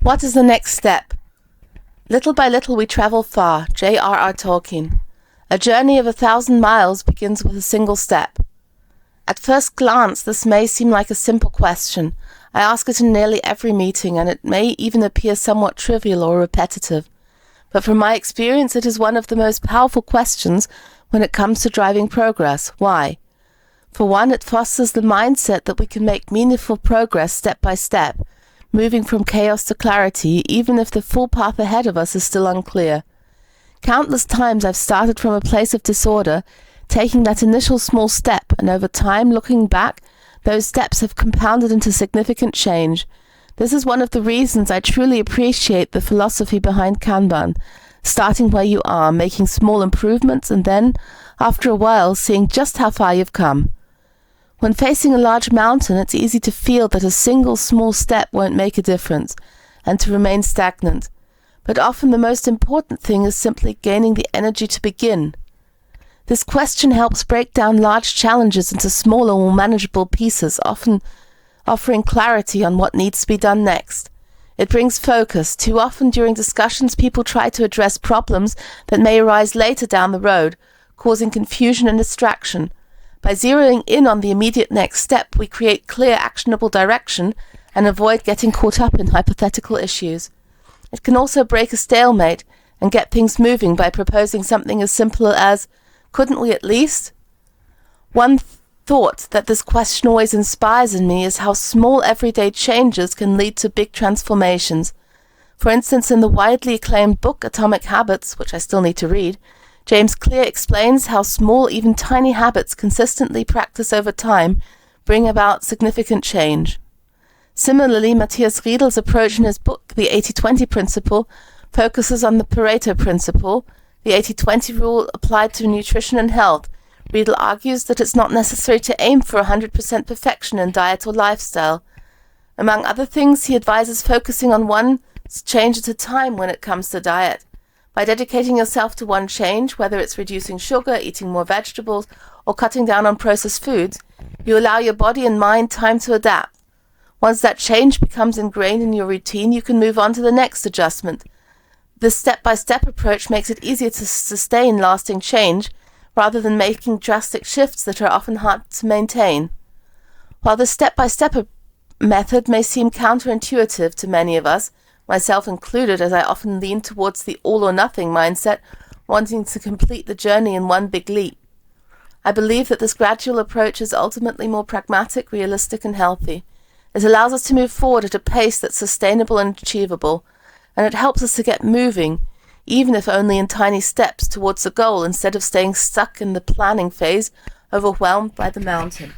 What is the next step? Little by little we travel far. J.R.R. Tolkien. A journey of 1,000 miles begins with a single step. At first glance, this may seem like a simple question. I ask it in nearly every meeting, and it may even appear somewhat trivial or repetitive. But from my experience, it is one of the most powerful questions when it comes to driving progress. Why? For one, it fosters the mindset that we can make meaningful progress step by step, moving from chaos to clarity, even if the full path ahead of us is still unclear. Countless times I've started from a place of disorder, taking that initial small step, and over time, looking back, those steps have compounded into significant change. This is one of the reasons I truly appreciate the philosophy behind Kanban, starting where you are, making small improvements, and then, after a while, seeing just how far you've come. When facing a large mountain, it's easy to feel that a single small step won't make a difference, and to remain stagnant. But often the most important thing is simply gaining the energy to begin. This question helps break down large challenges into smaller, more manageable pieces, often offering clarity on what needs to be done next. It brings focus. Too often during discussions, people try to address problems that may arise later down the road, causing confusion and distraction. By zeroing in on the immediate next step, we create clear, actionable direction and avoid getting caught up in hypothetical issues. It can also break a stalemate and get things moving by proposing something as simple as, "Couldn't we at least?" One thought that this question always inspires in me is how small everyday changes can lead to big transformations. For instance, in the widely acclaimed book Atomic Habits, which I still need to read, James Clear explains how small, even tiny habits consistently practiced over time bring about significant change. Similarly, Matthias Riedel's approach in his book, The 80-20 Principle, focuses on the Pareto principle, the 80-20 rule applied to nutrition and health. Riedel argues that it's not necessary to aim for 100% perfection in diet or lifestyle. Among other things, he advises focusing on one change at a time when it comes to diet. By dedicating yourself to one change, whether it's reducing sugar, eating more vegetables, or cutting down on processed foods, you allow your body and mind time to adapt. Once that change becomes ingrained in your routine, you can move on to the next adjustment. This step-by-step approach makes it easier to sustain lasting change, rather than making drastic shifts that are often hard to maintain. While the step-by-step method may seem counterintuitive to many of us, myself included, as I often lean towards the all-or-nothing mindset, wanting to complete the journey in one big leap, I believe that this gradual approach is ultimately more pragmatic, realistic, and healthy. It allows us to move forward at a pace that's sustainable and achievable, and it helps us to get moving, even if only in tiny steps, towards the goal instead of staying stuck in the planning phase, overwhelmed by the mountain.